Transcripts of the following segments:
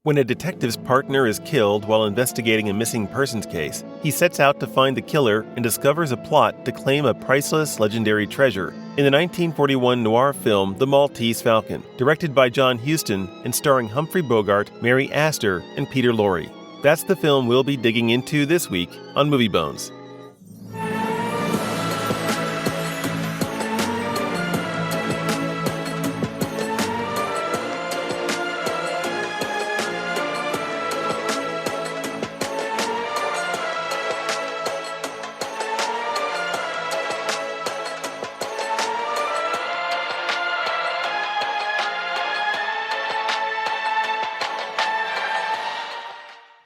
When a detective's partner is killed while investigating a missing persons case, he sets out to find the killer and discovers a plot to claim a priceless legendary treasure. In the 1941 noir film The Maltese Falcon, directed by John Huston and starring Humphrey Bogart, Mary Astor, and Peter Lorre. That's the film we'll be digging into this week on Movie Bones.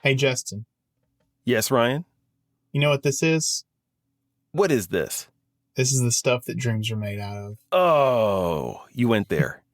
Hey, Justin. Yes, Ryan? You know what this is? What is this? This is the stuff that dreams are made out of. Oh, you went there.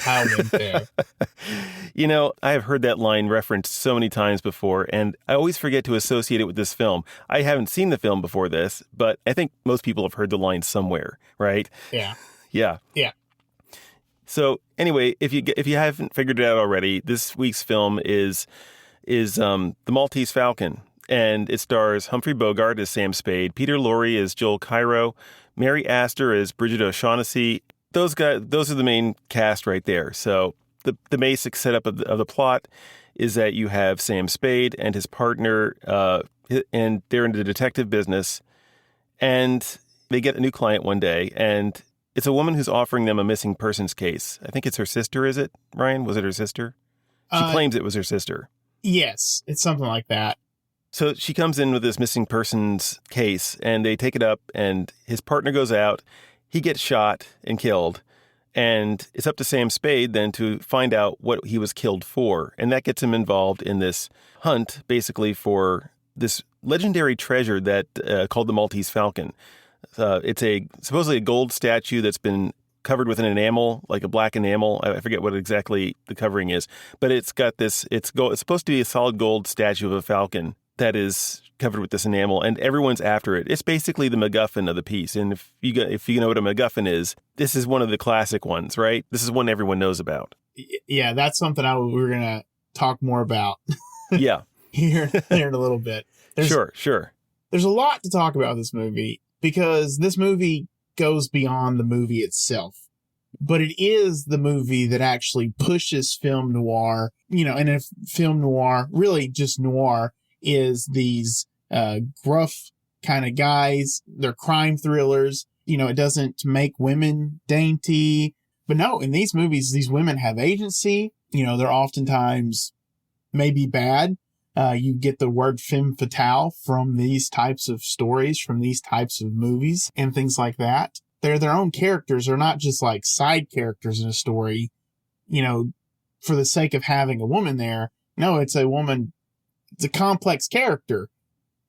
I went there. You know, I have heard that line referenced so many times before, and I always forget to associate it with this film. I haven't seen the film before this, but I think most people have heard the line somewhere, right? Yeah. Yeah. Yeah. So anyway, if you haven't figured it out already, this week's film is The Maltese Falcon, and it stars Humphrey Bogart as Sam Spade, Peter Lorre as Joel Cairo, Mary Astor as Bridget O'Shaughnessy. Those are the main cast right there. So the basic setup of the plot is that you have Sam Spade and his partner, and they're in the detective business, and they get a new client one day, and it's a woman who's offering them a missing persons case. I think it's her sister, is it, Ryan? Was it her sister? She claims it was her sister. Yes, it's something like that. So she comes in with this missing persons case, and they take it up, and his partner goes out. He gets shot and killed, and it's up to Sam Spade then to find out what he was killed for, and that gets him involved in this hunt, basically, for this legendary treasure that called the Maltese Falcon. It's supposedly a gold statue that's been covered with an enamel, like a black enamel. I forget what exactly the covering is, but it's got this. It's supposed to be a solid gold statue of a falcon that is covered with this enamel, and everyone's after it. It's basically the McGuffin of the piece. And if you know what a McGuffin is, this is one of the classic ones, right? This is one everyone knows about. Yeah, that's something we're gonna talk more about. Yeah, here in a little bit. Sure. There's a lot to talk about this movie because this movie goes beyond the movie itself, but it is the movie that actually pushes film noir, and if film noir, really just noir, is these gruff kind of guys. They're crime thrillers. It doesn't make women dainty, but no, in these movies, these women have agency. They're oftentimes maybe bad. You get the word femme fatale from these types of stories, from these types of movies and things like that. They're their own characters. They're not just like side characters in a story, for the sake of having a woman there. No, it's a woman. It's a complex character.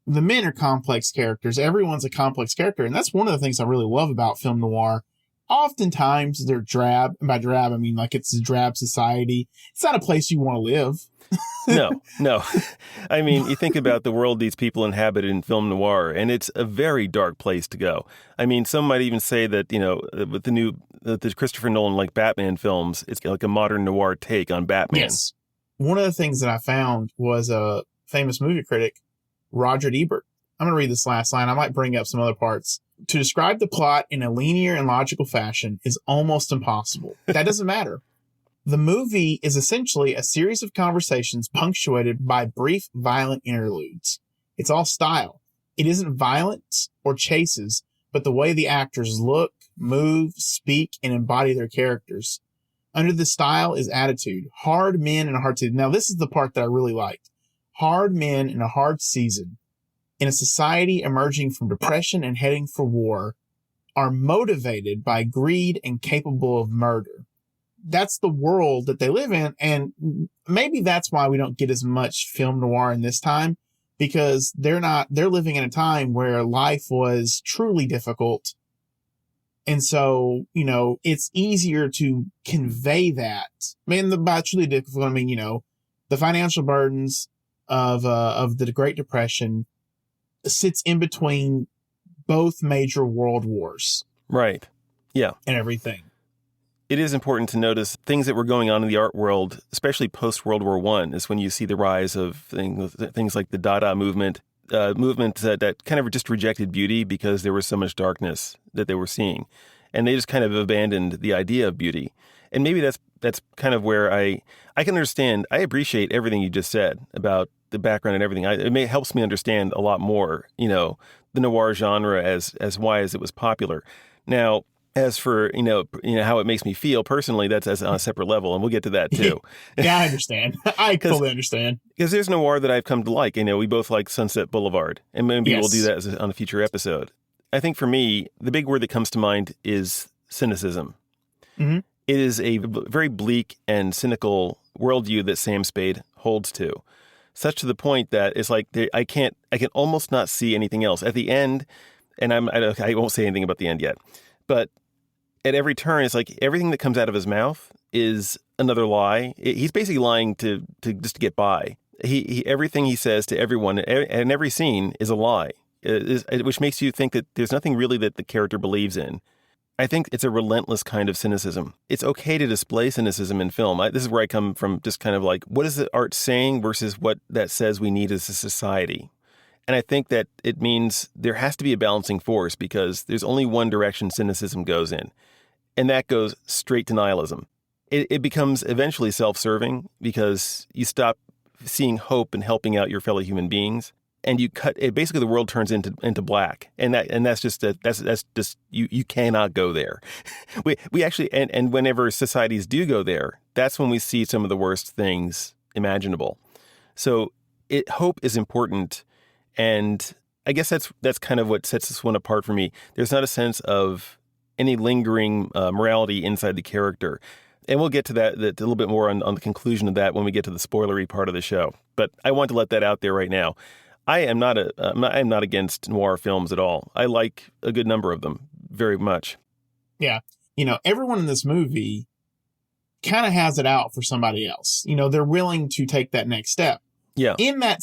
The men are complex characters. Everyone's a complex character. And that's one of the things I really love about film noir. Oftentimes they're drab. And by drab, I mean like it's a drab society. It's not a place you want to live. No. I mean, you think about the world these people inhabit in film noir, and it's a very dark place to go. I mean, some might even say that, with the Christopher Nolan, like Batman films, it's like a modern noir take on Batman. Yes. One of the things that I found was a famous movie critic, Roger Ebert. I'm going to read this last line. I might bring up some other parts. To describe the plot in a linear and logical fashion is almost impossible. That doesn't matter. The movie is essentially a series of conversations punctuated by brief, violent interludes. It's all style. It isn't violence or chases, but the way the actors look, move, speak, and embody their characters. Under the style is attitude. Hard men in a hard season. Now, this is the part that I really liked. Hard men in a hard season, in a society emerging from depression and heading for war, are motivated by greed and capable of murder. That's the world that they live in, and maybe that's why we don't get as much film noir in this time, because they're living in a time where life was truly difficult. And so, it's easier to convey that. By truly difficult, I mean, the financial burdens of the Great Depression sits in between both major world wars. Right. Yeah. And everything. It is important to notice things that were going on in the art world, especially post-World War I, is when you see the rise of things like the Dada movement, that kind of just rejected beauty because there was so much darkness that they were seeing. And they just kind of abandoned the idea of beauty. And maybe that's kind of where I can understand. I appreciate everything you just said about the background and everything. It helps me understand a lot more, the noir genre as why as it was popular. Now, as for, how it makes me feel personally, that's on a separate level, and we'll get to that too. Yeah, I understand. I totally understand. Because there's noir that I've come to like. We both like Sunset Boulevard, and maybe we'll do that on a future episode. I think for me, the big word that comes to mind is cynicism. Mm-hmm. It is a very bleak and cynical worldview that Sam Spade holds to, such to the point that it's like I can almost not see anything else. At the end, and I won't say anything about the end yet, but at every turn, it's like everything that comes out of his mouth is another lie. He's basically lying to just to get by. Everything he says to everyone and every scene is a lie, which makes you think that there's nothing really that the character believes in. I think it's a relentless kind of cynicism. It's okay to display cynicism in film. This is where I come from, just kind of like, what is the art saying versus what that says we need as a society? And I think that it means there has to be a balancing force because there's only one direction cynicism goes in. And that goes straight to nihilism. It becomes eventually self-serving because you stop seeing hope and helping out your fellow human beings, and you cut it. Basically, the world turns into black, and that's just you cannot go there. We actually and whenever societies do go there, that's when we see some of the worst things imaginable. So hope is important, and I guess that's kind of what sets this one apart for me. There's not a sense of any lingering morality inside the character. And we'll get to that a little bit more on the conclusion of that when we get to the spoilery part of the show. But I want to let that out there right now. I am not against noir films at all. I like a good number of them very much. Yeah. Everyone in this movie kind of has it out for somebody else. They're willing to take that next step. Yeah. In that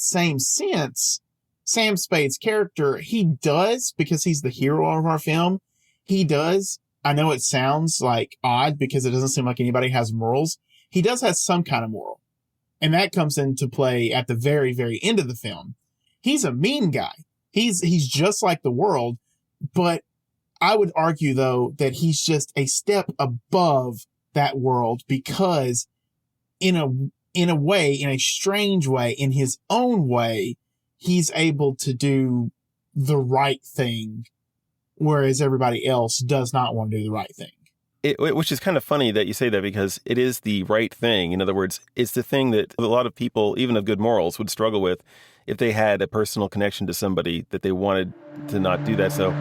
same sense, Sam Spade's character, he does, because he's the hero of our film, he does. I know it sounds like odd because it doesn't seem like anybody has morals. He does have some kind of moral. And that comes into play at the very, very end of the film. He's a mean guy. He's just like the world. But I would argue, though, that he's just a step above that world because in a way, in a strange way, in his own way, he's able to do the right thing, whereas everybody else does not want to do the right thing. Which is kind of funny that you say that because it is the right thing. In other words, it's the thing that a lot of people, even of good morals, would struggle with if they had a personal connection to somebody that they wanted to not do that. So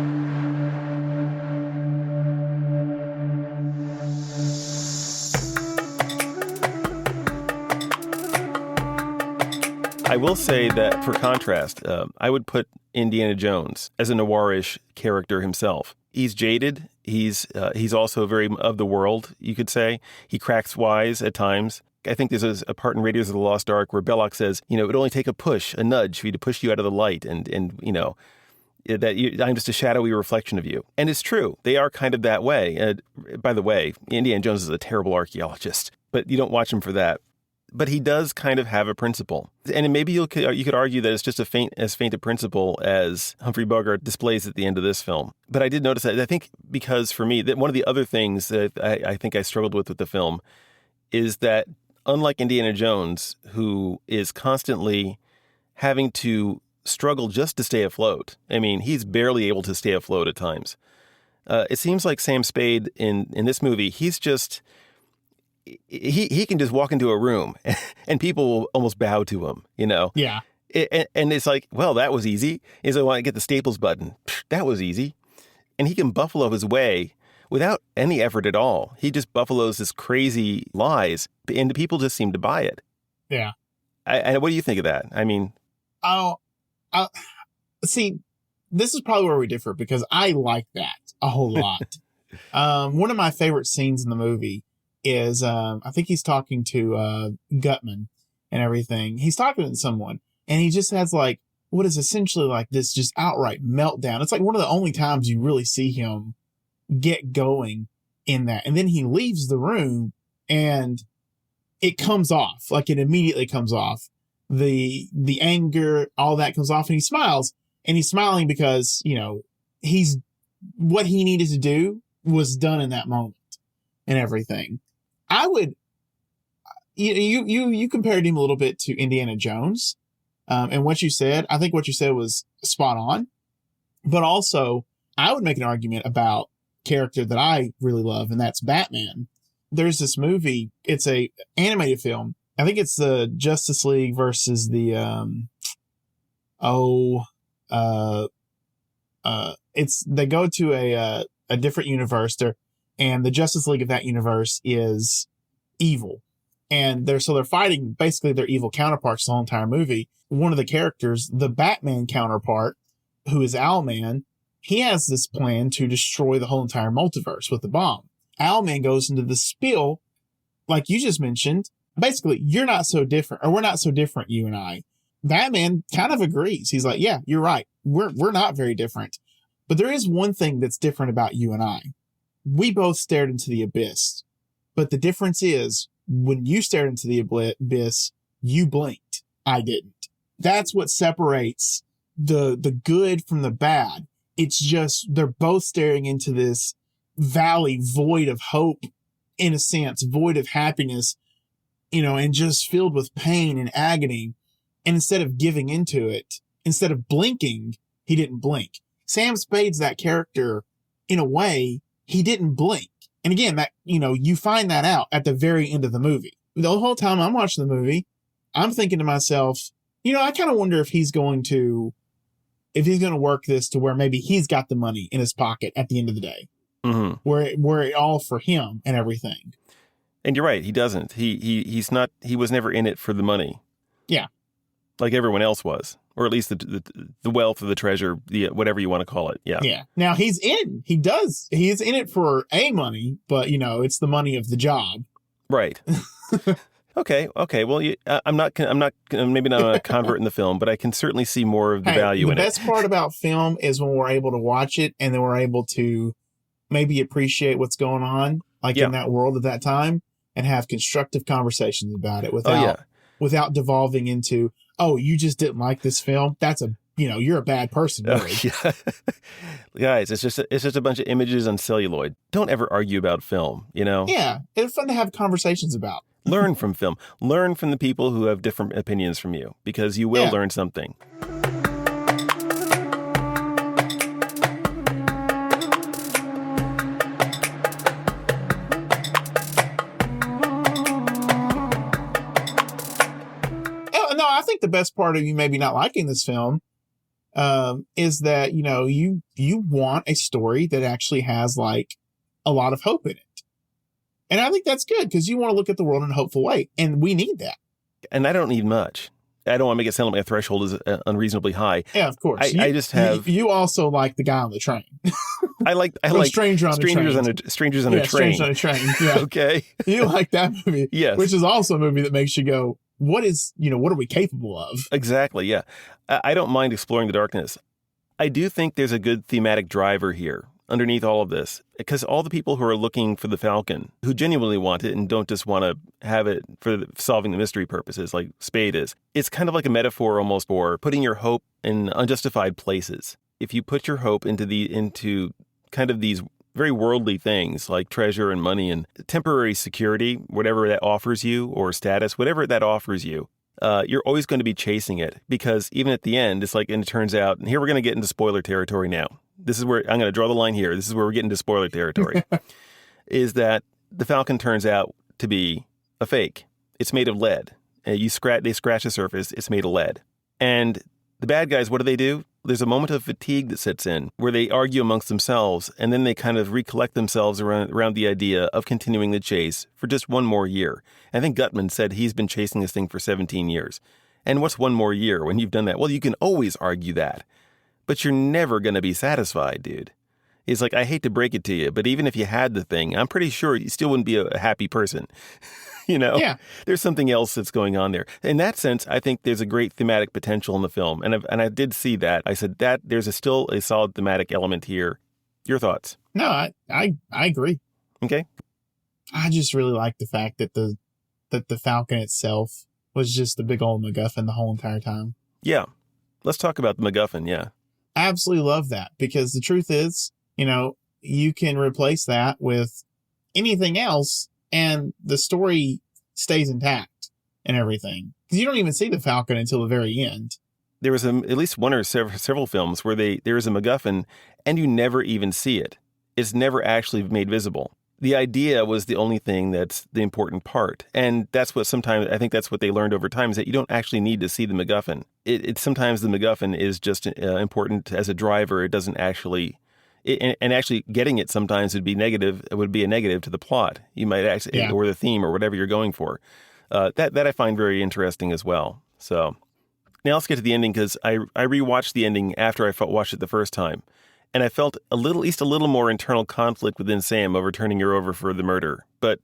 I will say that for contrast, I would put Indiana Jones as a noirish character himself. He's jaded. He's also very of the world, you could say. He cracks wise at times. I think there's a part in Raiders of the Lost Ark where Belloc says, it would only take a nudge for you to push you out of the light, and I'm just a shadowy reflection of you. And it's true. They are kind of that way. By the way, Indiana Jones is a terrible archaeologist, but you don't watch him for that. But he does kind of have a principle. And maybe you could argue that it's just as faint a principle as Humphrey Bogart displays at the end of this film. But I did notice that. I think because for me, that one of the other things that I think I struggled with the film is that unlike Indiana Jones, who is constantly having to struggle just to stay afloat. I mean, he's barely able to stay afloat at times. It seems like Sam Spade in this movie, he's just... He can just walk into a room and people will almost bow to him, Yeah. And it's like, well, that was easy. He's like, well, I get the Staples button. That was easy. And he can buffalo his way without any effort at all. He just buffaloes his crazy lies, and the people just seem to buy it. Yeah. What do you think of that? I mean... See, this is probably where we differ because I like that a whole lot. One of my favorite scenes in the movie is I think he's talking to Gutman and everything. He's talking to someone and he just has like what is essentially like this just outright meltdown. It's like one of the only times you really see him get going. in that. And then he leaves the room and it comes off. Like, it immediately comes off. The anger, all that comes off, and he smiles. And he's smiling because, you know, what he needed to do was done in that moment and everything. I would, you compared him a little bit to Indiana Jones. And what you said, I think what you said was spot on. But also, I would make an argument about character that I really love, and that's Batman. There's this movie, it's a animated film. I think it's the Justice League versus the, they go to a different universe there, and the Justice League of that universe is evil. And they're fighting basically their evil counterparts the whole entire movie. One of the characters, the Batman counterpart, who is Owlman, he has this plan to destroy the whole entire multiverse with the bomb. Owlman goes into the spiel, like you just mentioned. Basically, you're not so different, or we're not so different, you and I. Batman kind of agrees. He's like, yeah, you're right. We're not very different. But there is one thing that's different about you and I. We both stared into the abyss. But the difference is, when you stared into the abyss, you blinked. I didn't. That's what separates the good from the bad. It's just, they're both staring into this valley void of hope, in a sense, void of happiness, you know, and just filled with pain and agony. And instead of giving into it, instead of blinking, he didn't blink. Sam Spade's that character, in a way, he didn't blink. And again, that, you know, you find that out at the very end of the movie. The whole time I'm watching the movie, I'm thinking to myself, you know, I kind of wonder if he's going to work this to where maybe he's got the money in his pocket at the end of the day, where it all for him and everything. And you're right, he doesn't. He was never in it for the money. Yeah, like everyone else was, or at least the wealth of the treasure, whatever you want to call it. Yeah. Yeah. Now he is in it for money, but you know, it's the money of the job. Right. Okay. Well, I'm not maybe not a convert in the film, but I can certainly see more of the value in it. The best part about film is when we're able to watch it and then we're able to maybe appreciate what's going on, like in that world at that time, and have constructive conversations about it without devolving into, oh, you just didn't like this film. You're a bad person. Really. Yeah. Guys, it's just a bunch of images on celluloid. Don't ever argue about film, you know? Yeah. It's fun to have conversations about. Learn from film. Learn from the people who have different opinions from you, because you will learn something. No, I think the best part of you maybe not liking this film is that, you know, you want a story that actually has like a lot of hope in it. And I think that's good, because you want to look at the world in a hopeful way. And we need that. And I don't need much. I don't want to make it sound like my threshold is unreasonably high. Yeah, of course. I just have... You also like the guy on the train. I like Strangers on a Train. Strangers on a Train. Yeah. Okay. You like that movie. Yes. Which is also a movie that makes you go, what are we capable of? Exactly, yeah. I don't mind exploring the darkness. I do think there's a good thematic driver here underneath all of this, because all the people who are looking for the Falcon, who genuinely want it and don't just want to have it for solving the mystery purposes like Spade is, it's kind of like a metaphor almost for putting your hope in unjustified places. If you put your hope into kind of these very worldly things like treasure and money and temporary security, whatever that offers you, or status, whatever that offers you, you're always going to be chasing it, because even at the end, it's like, and it turns out, and here we're going to get into spoiler territory now. This is where I'm going to draw the line here. This is where we're getting to spoiler territory, is that the Falcon turns out to be a fake. It's made of lead. They scratch the surface. It's made of lead. And the bad guys, what do? There's a moment of fatigue that sets in where they argue amongst themselves, and then they kind of recollect themselves around the idea of continuing the chase for just one more year. I think Gutman said he's been chasing this thing for 17 years. And what's one more year when you've done that? Well, you can always argue that. But you're never going to be satisfied, dude. It's like, I hate to break it to you, but even if you had the thing, I'm pretty sure you still wouldn't be a happy person. You know? Yeah. There's something else that's going on there. In that sense, I think there's a great thematic potential in the film. And I did see that. I said that there's still a solid thematic element here. Your thoughts? No, I agree. Okay. I just really like the fact that the Falcon itself was just a big old MacGuffin the whole entire time. Yeah. Let's talk about the MacGuffin. Yeah. I absolutely love that, because the truth is, you can replace that with anything else and the story stays intact and everything. Because you don't even see the Falcon until the very end. There was at least one or several films where there is a MacGuffin and you never even see it. It's never actually made visible. The idea was the only thing that's the important part. And that's what sometimes, I think that's what they learned over time, is that you don't actually need to see the MacGuffin. Sometimes the MacGuffin is just important as a driver. It doesn't actually, and actually getting it sometimes would be negative. It would be a negative to the plot. You might actually, or the theme or whatever you're going for. That I find very interesting as well. So now let's get to the ending, because I rewatched the ending after I watched it the first time. And I felt at least a little more internal conflict within Sam over turning her over for the murder. But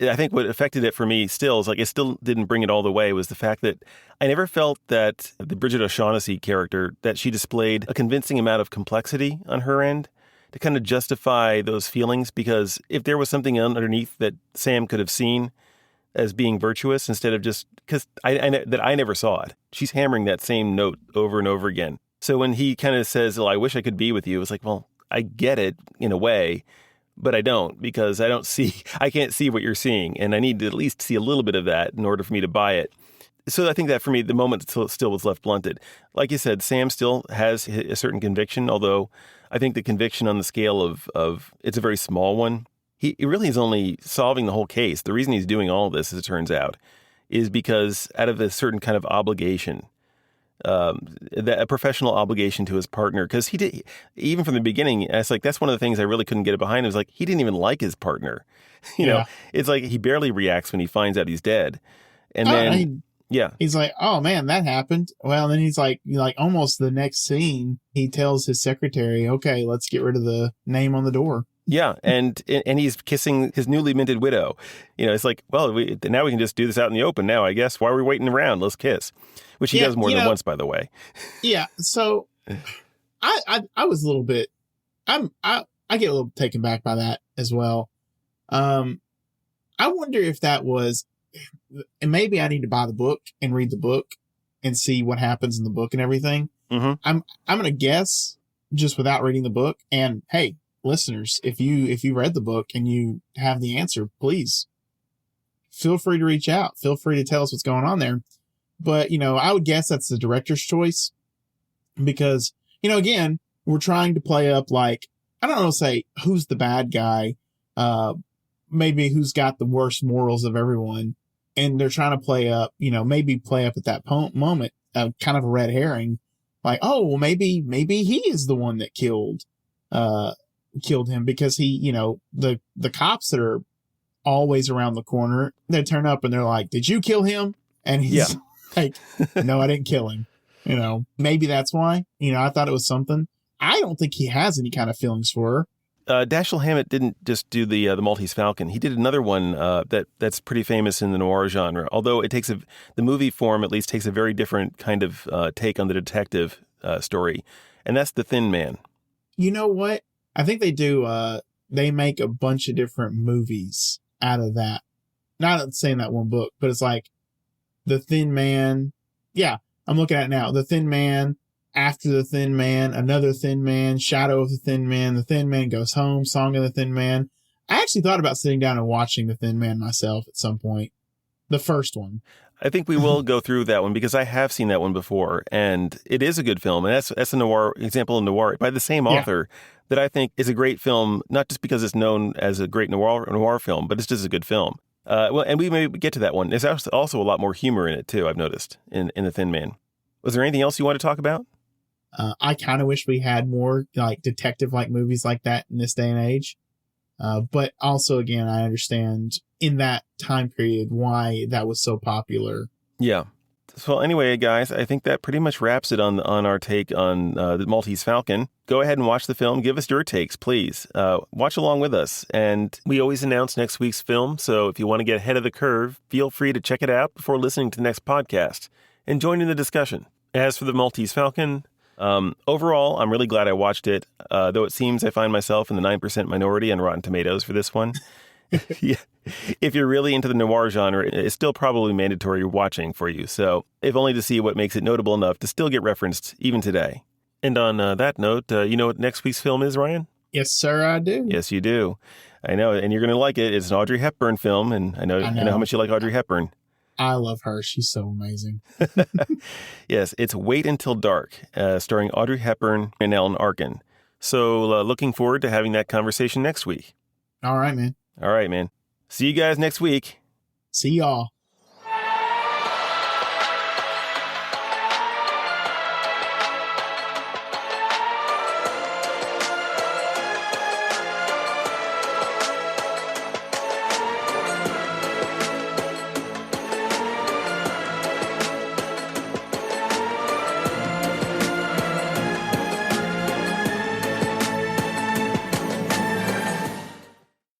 I think what affected it for me still is, like, it still didn't bring it all the way, was the fact that I never felt that the Bridget O'Shaughnessy character, that she displayed a convincing amount of complexity on her end to kind of justify those feelings. Because if there was something underneath that Sam could have seen as being virtuous, instead of just, because I never saw it. She's hammering that same note over and over again. So when he kind of says, well, I wish I could be with you, it's like, well, I get it in a way, but I don't, because I can't see what you're seeing. And I need to at least see a little bit of that in order for me to buy it. So I think that for me, the moment still was left blunted. Like you said, Sam still has a certain conviction, although I think the conviction on the scale of it's a very small one. He really is only solving the whole case. The reason he's doing all of this, as it turns out, is because out of a certain kind of obligation. A professional obligation to his partner, because he did, even from the beginning. It's like, that's one of the things I really couldn't get behind. It was like, he didn't even like his partner. You know, it's like he barely reacts when he finds out he's dead, and then he's like, oh man, that happened. Well, then he's like almost the next scene, he tells his secretary, okay, let's get rid of the name on the door. Yeah, and he's kissing his newly minted widow. It's like, well, now we can just do this out in the open now, I guess. Why are we waiting around? Let's kiss. Which he does more than once, by the way. Yeah, so I was a little bit, I get a little taken back by that as well. I wonder if that was, and maybe I need to buy the book and read the book and see what happens in the book and everything. Mm-hmm. I'm going to guess just without reading the book. And hey, listeners, if you read the book and you have the answer, please feel free to reach out. Feel free to tell us what's going on there. But, I would guess that's the director's choice, because, again, we're trying to play up, like, I don't know, say who's the bad guy, maybe who's got the worst morals of everyone. And they're trying to play up, maybe play up at that moment, kind of a red herring, like, oh, well, maybe he is the one that killed him, because he, the cops that are always around the corner, they turn up and they're like, did you kill him? And he's like, no, I didn't kill him. Maybe that's why. I thought it was something. I don't think he has any kind of feelings for her. Dashiell Hammett didn't just do the Maltese Falcon. He did another one that's pretty famous in the noir genre. Although it takes the movie form at least takes a very different kind of take on the detective story, and that's The Thin Man. You know what? I think they do. They make a bunch of different movies out of that. Not saying that one book, but it's like The Thin Man. Yeah, I'm looking at it now. The Thin Man, After the Thin Man, Another Thin Man, Shadow of the Thin Man, The Thin Man Goes Home, Song of the Thin Man. I actually thought about sitting down and watching The Thin Man myself at some point. The first one. I think we will go through that one, because I have seen that one before, and it is a good film. And that's a noir example of noir by the same author that I think is a great film, not just because it's known as a great noir film, but it's just a good film. And we may get to that one. There's also a lot more humor in it too, I've noticed, in The Thin Man. Was there anything else you want to talk about? I kind of wish we had more like detective-like movies like that in this day and age. But also, again, I understand in that time period why that was so popular. Yeah. So anyway, guys, I think that pretty much wraps it on our take on the Maltese Falcon. Go ahead and watch the film. Give us your takes, please. Watch along with us. And we always announce next week's film, so if you want to get ahead of the curve, feel free to check it out before listening to the next podcast and join in the discussion. As for the Maltese Falcon, Overall, I'm really glad I watched it, though it seems I find myself in the 9% minority on Rotten Tomatoes for this one. Yeah. If you're really into the noir genre, it's still probably mandatory watching for you, so if only to see what makes it notable enough to still get referenced even today. And on that note, you know what next week's film is, Ryan? Yes, sir, I do. Yes, you do. I know, and you're going to like it. It's an Audrey Hepburn film, and I know how much you like Audrey Hepburn. I love her. She's so amazing. Yes, it's Wait Until Dark, starring Audrey Hepburn and Alan Arkin. So looking forward to having that conversation next week. All right, man. All right, man. See you guys next week. See y'all.